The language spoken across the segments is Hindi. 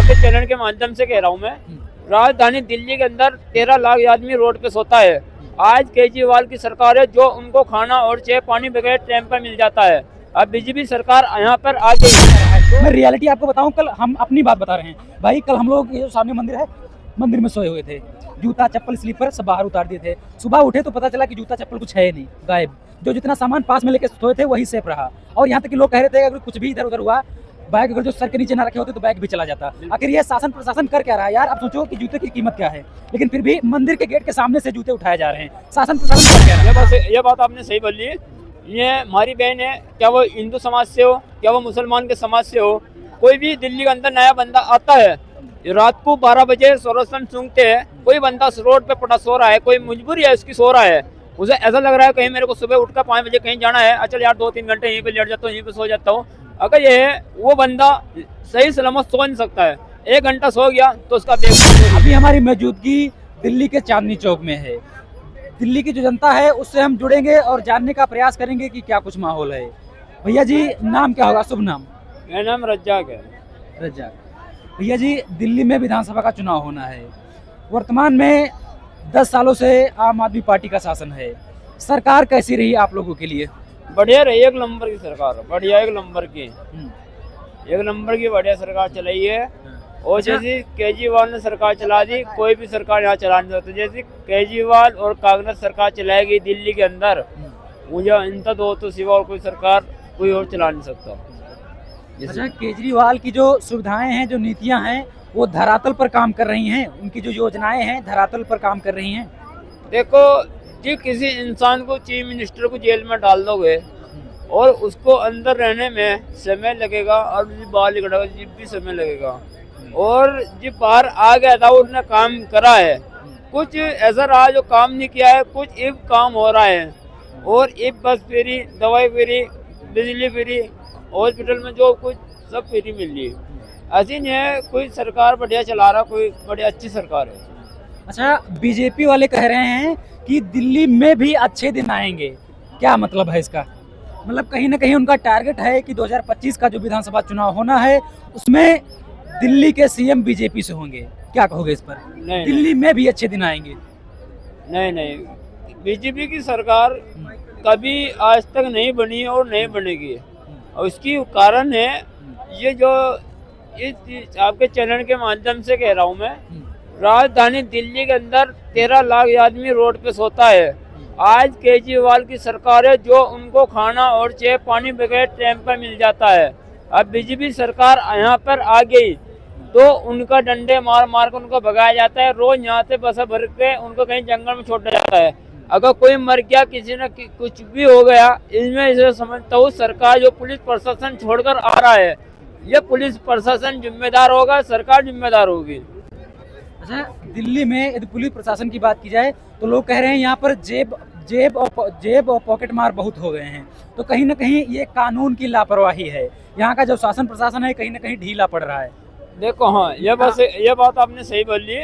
आपके चैनल के माध्यम से कह रहा हूँ मैं, राजधानी दिल्ली के अंदर 13 लाख आदमी रोड पे सोता है। आज केजरीवाल की सरकार है जो उनको खाना और चाय पानी बगैर टाइम पर मिल जाता है। अब बीजेपी सरकार यहाँ पर आ गई है। मैं रियलिटी आपको बताऊं, कल हम अपनी बात बता रहे हैं भाई। कल हम लोग ये जो सामने मंदिर है, मंदिर में सोए हुए थे, जूता चप्पल स्लीपर सब बाहर उतार दिए थे। सुबह उठे तो पता चला कि जूता चप्पल कुछ है नहीं, गायब। जो जितना सामान पास में लेके सोए थे वही सेफ रहा। और यहाँ तक कि लोग कह रहे थे अगर कुछ भी इधर उधर हुआ, बैग अगर जो सर के नीचे ना रखे होते तो बैग भी चला जाता। आखिर ये शासन प्रशासन कर क्या रहा है यार? आप सोचो कि जूते की कीमत क्या है, लेकिन फिर भी मंदिर के गेट के सामने से जूते उठाए जा रहे हैं। शासन प्रशासन कर क्या रहा है? ये बात आपने सही बोली। ये हमारी बहन है, क्या वो हिंदू समाज से हो, क्या वो मुसलमान के समाज से हो, कोई भी दिल्ली के अंदर नया बंदा आता है, रात को 12 बजे सोरसन सूंघते हैं, कोई बंदा रोड पे पड़ा सो रहा है, कोई मजबूरी है उसकी सो रहा है, उसे ऐसा लग रहा है कहीं मेरे को सुबह उठकर 5 बजे कहीं जाना है, अच्छा यार 2-3 घंटे यहीं पे लेट जाता हूँ, यहीं पे सो जाता हूँ। अगर ये है वो बंदा सही सलामत सो नहीं सकता है, 1 घंटा सो गया तो उसका बेग। अभी हमारी मौजूदगी दिल्ली के चांदनी चौक में है। दिल्ली की जो जनता है उससे हम जुड़ेंगे और जानने का प्रयास करेंगे कि क्या कुछ माहौल है। भैया जी, नाम क्या होगा? शुभ नाम? मेरा नाम रज्जाक है। रज्जाक। भैया जी, दिल्ली में विधानसभा का चुनाव होना है। वर्तमान में 10 सालों से आम आदमी पार्टी का शासन है। सरकार कैसी रही आप लोगों के लिए? बढ़िया रही, 1 नंबर की सरकार, बढ़िया 1 नंबर की, 1 नंबर की बढ़िया सरकार चलाई है। और जैसे केजरीवाल ने सरकार चला दी, कोई भी सरकार यहाँ चला नहीं सकती। जैसे केजरीवाल और कांग्रेस सरकार चलाएगी दिल्ली के अंदर, मुझे इनका दो तो सिवा और कोई सरकार कोई और चला नहीं सकता। अच्छा, केजरीवाल की जो सुविधाएं हैं, जो नीतियां हैं, वो धरातल पर काम कर रही हैं? उनकी जो योजनाएं हैं धरातल पर काम कर रही हैं? देखो जी, किसी इंसान को चीफ मिनिस्टर को जेल में डाल दोगे और उसको अंदर रहने में समय लगेगा और बाहर निकलेगा जब भी समय लगेगा। और जो बाहर आ गया था उसने काम करा है, कुछ ऐसा रहा जो काम नहीं किया है, कुछ इब काम हो रहा है। और इब बस फ्री, दवाई फ्री, बिजली फ्री, हॉस्पिटल में जो कुछ सब फ्री मिल रही है। ऐसी नहीं है कोई सरकार बढ़िया चला रहा, कोई बड़ी अच्छी सरकार है। अच्छा, बीजेपी वाले कह रहे हैं कि दिल्ली में भी अच्छे दिन आएंगे, क्या मतलब है इसका? मतलब कहीं ना कहीं उनका टारगेट है कि 2025 का जो विधानसभा चुनाव होना है उसमें दिल्ली के सीएम बीजेपी से होंगे। क्या कहोगे इस पर? नहीं, दिल्ली में भी अच्छे दिन आएंगे? नहीं, बीजेपी की सरकार कभी आज तक नहीं बनी और नहीं बनेगी। और उसकी कारण है ये जो इस आपके चैनल के माध्यम से कह रहा हूँ मैं, राजधानी दिल्ली के अंदर 13 लाख आदमी रोड पे सोता है। आज केजरीवाल की सरकार है जो उनको खाना और चाय पानी बगैर टाइम पर मिल जाता है। अब बीजेपी सरकार यहाँ पर आ गई तो उनका डंडे मार मार कर उनको भगाया जाता है। रोज यहाँ से बस भर के उनको कहीं जंगल में छोड़ा जाता है। अगर कोई मर गया, किसी ने कुछ भी हो गया, इसमें इसे समझता हूँ सरकार जो पुलिस प्रशासन छोड़कर आ रहा है, ये पुलिस प्रशासन जिम्मेदार होगा, सरकार जिम्मेदार होगी। अच्छा, दिल्ली में यदि पुलिस प्रशासन की बात की जाए तो लोग कह रहे हैं यहाँ पर जेब और पॉकेट मार बहुत हो गए हैं। तो कहीं ना कहीं ये कानून की लापरवाही है। यहाँ का जो शासन प्रशासन है कहीं ना कहीं ढीला पड़ रहा है। देखो हाँ, ये बात आपने सही बोली।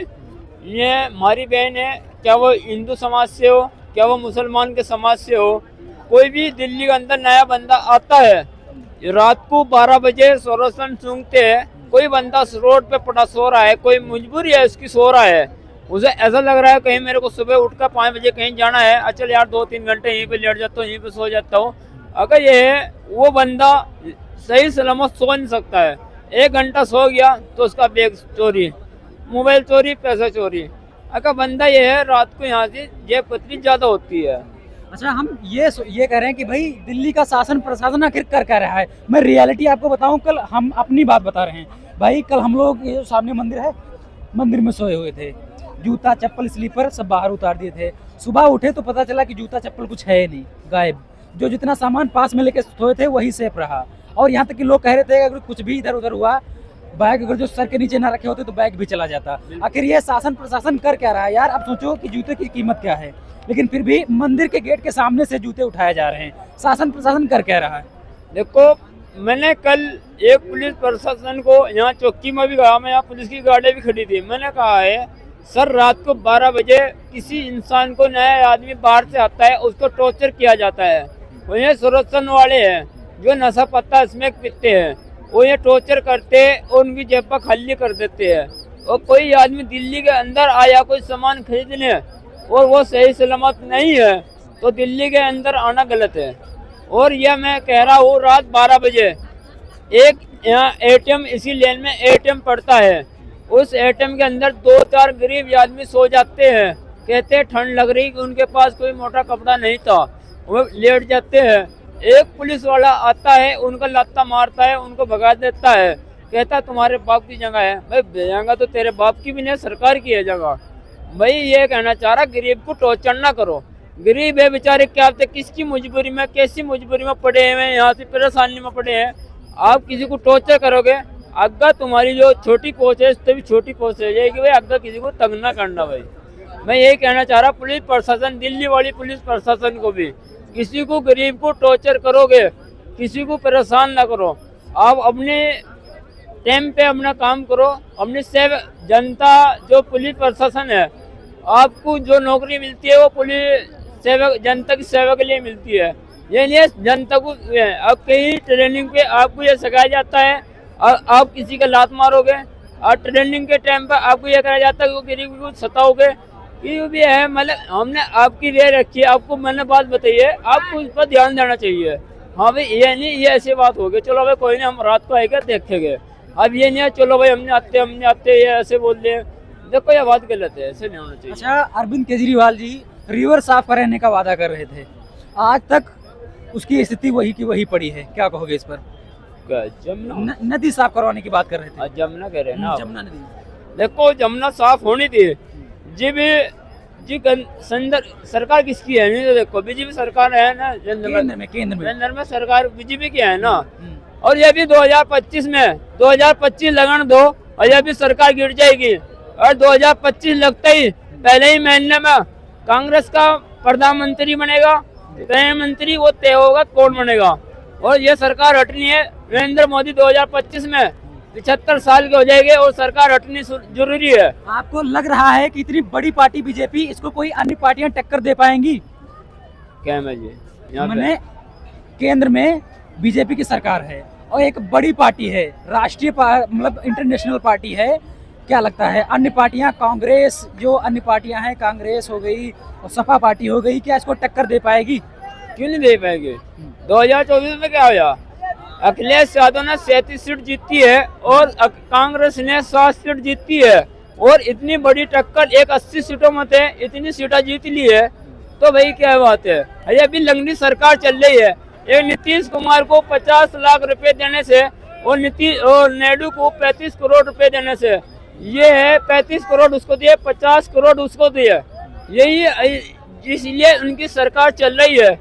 ये हमारी बहन है, क्या वो हिंदू समाज से हो, क्या वो मुसलमान के समाज से हो, कोई भी दिल्ली के अंदर नया बंदा आता है, रात को 12 बजे सोरसन सूंघते हैं, कोई बंदा रोड पे पड़ा सो रहा है, कोई मजबूरी है उसकी सो रहा है, उसे ऐसा लग रहा है कहीं मेरे को सुबह उठकर 5 बजे कहीं जाना है, अच्छा यार 2-3 घंटे यहीं पे लेट जाता हूँ, यहीं पे सो जाता हूँ। अगर ये है वो बंदा सही सलामत सो नहीं सकता है, 1 घंटा सो गया तो उसका बैग चोरी, मोबाइल चोरी, पैसा चोरी। अगर बंदा ये है रात को यहाँ से जेब कतरी ज्यादा होती है। अच्छा, हम ये कह रहे हैं कि भाई दिल्ली का शासन प्रशासन आखिर कर क्या रहा है? मैं रियलिटी आपको बताऊं, कल हम अपनी बात बता रहे हैं भाई। कल हम लोग ये जो सामने मंदिर है, मंदिर में सोए हुए थे, जूता चप्पल स्लीपर सब बाहर उतार दिए थे। सुबह उठे तो पता चला कि जूता चप्पल कुछ है नहीं, गायब। जो जितना सामान पास में लेके सोए थे वही सेफ रहा। और यहाँ तक कि लोग कह रहे थे अगर कुछ भी इधर उधर हुआ, बैग अगर जो सर के नीचे ना रखे होते तो बैग भी चला जाता। आखिर ये शासन प्रशासन कर क्या रहा है यार? आप सोचो कि जूते की कीमत क्या है, लेकिन फिर भी मंदिर के गेट के सामने से जूते उठाए जा रहे हैं। शासन प्रशासन कर क्या रहा है? देखो, मैंने कल एक पुलिस प्रशासन को यहाँ चौकी में भी गया, मैं यहाँ पुलिस की गाड़ी भी खड़ी थी, मैंने कहा है सर रात को 12 बजे किसी इंसान को, नया आदमी बाहर से आता है उसको टॉर्चर किया जाता है। वही सुरक्षण वाले हैं जो नशा पत्ता इसमें पीते हैं, वो ये टॉर्चर करते और उनकी जेब खाली कर देते हैं। और कोई आदमी दिल्ली के अंदर आया कोई सामान खरीदने और वो सही सलामत नहीं है तो दिल्ली के अंदर आना गलत है। और यह मैं कह रहा हूँ, रात 12 बजे एक यहाँ एटीएम, इसी लेन में एटीएम पड़ता है, उस एटीएम के अंदर 2-4 गरीब आदमी सो जाते हैं। कहते हैं ठंड लग रही कि उनके पास कोई मोटा कपड़ा नहीं था, वो लेट जाते हैं। एक पुलिस वाला आता है, उनका लाता मारता है, उनको भगा देता है, कहता तुम्हारे बाप की जगह है। भाई जगह तो तेरे बाप की भी नहीं, सरकार की है जगह। भाई ये कहना चाह रहा, गरीब को टॉर्चर ना करो। गरीब है बेचारे, क्या होते किसकी मजबूरी में, कैसी मजबूरी में पड़े हैं, यहाँ से परेशानी में पड़े हैं। आप किसी को टॉर्चर करोगे, अगर तुम्हारी जो छोटी पहुँच है उससे भी छोटी पहुँच हो जाएगी। भाई अगर किसी को तंग ना करना। भाई मैं यही कहना चाह रहा, पुलिस प्रशासन, दिल्ली वाली पुलिस प्रशासन को भी, किसी को गरीब को टॉर्चर करोगे, किसी को परेशान ना करो। आप अपने टाइम पे अपना काम करो, अपनी सेवा। जनता जो पुलिस प्रशासन है, आपको जो नौकरी मिलती है वो पुलिस सेवा, जनता की सेवा के लिए मिलती है। ये नहीं जनता को अब कहीं ट्रेनिंग पे आपको ये सिखाया जाता है और आप किसी का लात मारोगे, और ट्रेनिंग के टाइम पर आपको ये कहा जाता है कि वो गरीब को सताओगे। ये भी है, मतलब हमने आपकी रेय रखी है, आपको मैंने बात बताई है, आपको इस पर ध्यान देना चाहिए। हाँ भाई ये नहीं, ये ऐसी बात हो गई, चलो भाई कोई नहीं, हम रात को आएगा देखेंगे। अब ये नहीं है चलो भाई हमने आते ये ऐसे बोल दिए, देखो ये बात गलत है, ऐसे नहीं होना चाहिए। अच्छा, अरविंद केजरीवाल जी रिवर साफ कराने का वादा कर रहे थे, आज तक उसकी स्थिति वही की वही पड़ी है, क्या कहोगे इस पर? जमुना नदी साफ करवाने की बात कर रहे थे। जमुना कह रहे हैं ना, जमुना नदी, देखो जमुना साफ होनी थी जी भी जी। सरकार किसकी है? नहीं तो देखो बीजेपी सरकार है ना, केंद्र में सरकार बीजेपी की है ना। और ये भी 2025 में 2025 लगन दो और ये भी सरकार गिर जाएगी। और 2025 लगते ही पहले ही महीने में कांग्रेस का प्रधानमंत्री बनेगा, गृह मंत्री वो तय होगा कौन बनेगा। और ये सरकार हटनी है, नरेंद्र मोदी 2025 में 75 साल के हो जाएंगे और सरकार हटनी जरूरी है। आपको लग रहा है कि इतनी बड़ी पार्टी बीजेपी, इसको कोई अन्य पार्टियां टक्कर दे पाएंगी? क्या है जी, मैंने केंद्र में बीजेपी की सरकार है और एक बड़ी पार्टी है, राष्ट्रीय मतलब इंटरनेशनल पार्टी है, क्या लगता है अन्य पार्टियां, कांग्रेस, जो अन्य पार्टियां हैं, कांग्रेस हो गई और सपा पार्टी हो गई, क्या इसको टक्कर दे पाएगी? क्यों नहीं दे पाएगी? 2024 में क्या हुआ? अखिलेश यादव ने 37 सीट जीती है और कांग्रेस ने 7 सीट जीती है। और इतनी बड़ी टक्कर, एक 80 सीटों में थे, इतनी सीटें जीत ली है, तो भाई क्या बात है। ये अभी लंगड़ी सरकार चल रही है। एक नीतीश कुमार को 50 लाख रुपए देने से और नायडू को 35 करोड़ रुपए देने से, ये है 35 करोड़ उसको दिए, 50 करोड़ उसको दिए। यही इसलिए उनकी सरकार चल रही है।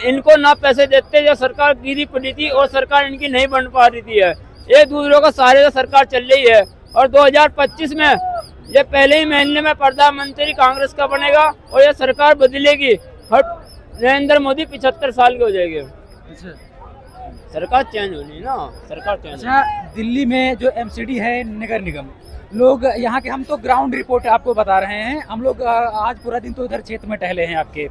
इनको ना पैसे देते, जो सरकार गिरी पड़ी थी और सरकार इनकी नहीं बन पा रही थी। ये दूसरों का सहारे से सरकार चल रही है। और 2025 में ये पहले ही महीने में प्रधानमंत्री कांग्रेस का बनेगा और ये सरकार बदलेगी। नरेंद्र मोदी 75 साल के हो जाएंगे। सरकार चेंज होनी ना, सरकार चेंज। अच्छा, दिल्ली में जो एमसीडी है, नगर निगम, लोग यहाँ के, हम तो ग्राउंड रिपोर्ट आपको बता रहे हैं, हम लोग आज पूरा दिन तो इधर क्षेत्र में टहले हैं। आपके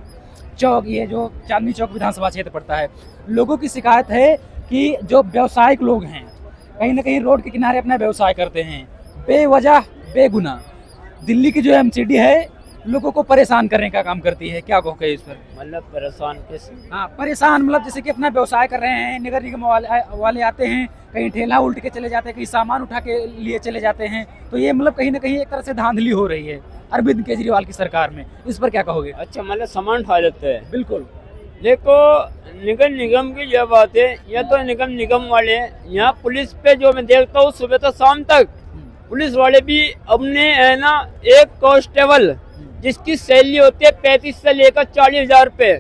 चौक, ये जो चांदनी चौक विधानसभा क्षेत्र पड़ता है, लोगों की शिकायत है कि जो व्यावसायिक लोग हैं कहीं ना कहीं रोड के किनारे अपना व्यवसाय करते हैं, बेवजह बेगुना। दिल्ली की जो एमसीडी है लोगों को परेशान करने का काम करती है, क्या कहोगे इस पर? मतलब परेशान कैसे? हाँ, परेशान मतलब जैसे कि अपना व्यवसाय कर रहे हैं, नगर निगम वाले आते हैं, कहीं ठेला उल्ट के चले जाते हैं, कहीं सामान उठा के लिए चले जाते हैं, तो ये मतलब कहीं ना कहीं एक तरह से धांधली हो रही है अरविंद केजरीवाल की सरकार में, इस पर क्या कहोगे? अच्छा, मतलब सामान उठा लेते हैं। बिल्कुल। देखो निगम निगम की यह बात है, यह तो निगम वाले, यहाँ पुलिस पे जो मैं देखता हूँ सुबह से शाम तक पुलिस वाले भी अपने है ना, एक कांस्टेबल जिसकी सैलरी होती है 35 से लेकर 40,000 रुपए,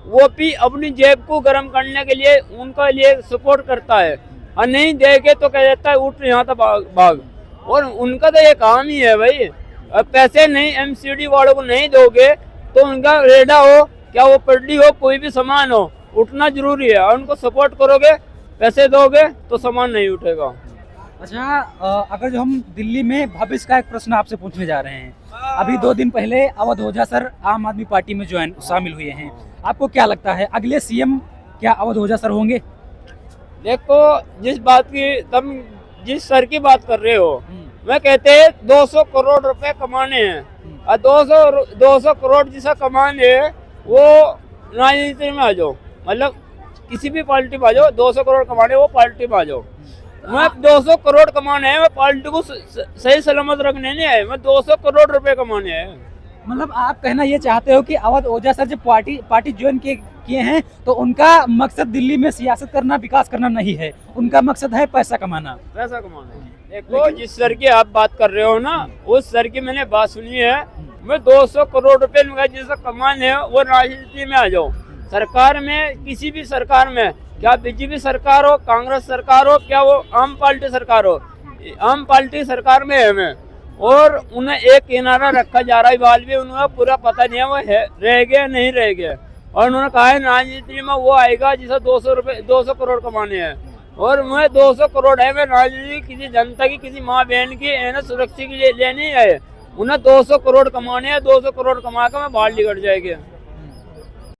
वो भी अपनी जेब को गर्म करने के लिए उनका लिए सपोर्ट करता है। और नहीं देके तो कह देता है उठ यहाँ तक भाग। और उनका तो ये काम ही है भाई, पैसे नहीं एमसीडी वालों को नहीं दोगे तो उनका रेडा हो, क्या वो पटरी हो, कोई भी सामान हो, उठना जरूरी है। और उनको सपोर्ट करोगे, पैसे दोगे तो सामान नहीं उठेगा। अच्छा, अगर जो हम दिल्ली में भविष्य का एक प्रश्न आपसे पूछने जा रहे हैं, अभी 2 दिन पहले अवध ओझा सर आम आदमी पार्टी में शामिल हुए हैं, आपको क्या लगता है अगले सीएम क्या अवध ओझा सर होंगे? देखो जिस बात की तुम जिस सर की बात कर रहे हो, मैं कहते हैं 200 करोड़ रुपए कमाने हैं और 200 करोड़ जिसे कमाने हैं वो राजनीति में आ जाओ, मतलब किसी भी पार्टी में आ जाओ, 200 करोड़ कमाने वो पार्टी में आ जाओ। मैं 200 करोड़ कमाने हैं, मैं पार्टी को सही सलामत रखने नहीं आए, मैं 200 करोड़ रुपए कमाने हैं। मतलब आप कहना ये चाहते हो कि अवध ओझा सर जब पार्टी ज्वाइन किए हैं तो उनका मकसद दिल्ली में सियासत करना, विकास करना नहीं है, उनका मकसद है पैसा कमाना। पैसा कमाना है। देखो जिस सर की आप बात कर रहे हो ना, उस सर की मैंने बात सुनी है। मैं 200 करोड़ रुपए जिसे कमाने हैं वो राजनीति में आ जाओ। सरकार में, किसी भी सरकार में, क्या बीजेपी सरकार हो, कांग्रेस सरकार हो, क्या वो आम पार्टी सरकार हो, आम पार्टी सरकार में है मैं, और उन्हें एक किनारा रखा जा रहा है। बाल भी उन्हें पूरा पता नहीं है वो रह गया नहीं रह गया, और उन्होंने कहा है राजनीति में वो आएगा जिसे 200 करोड़ कमाने हैं, और मैं 200 करोड़ है, मैं राजनीति किसी जनता की, किसी माँ बहन की है सुरक्षा के लिए नहीं आए। उन्हें 200 करोड़ कमाने हैं, 200 करोड़ कमा कर मैं बाहर निकल जाएगी।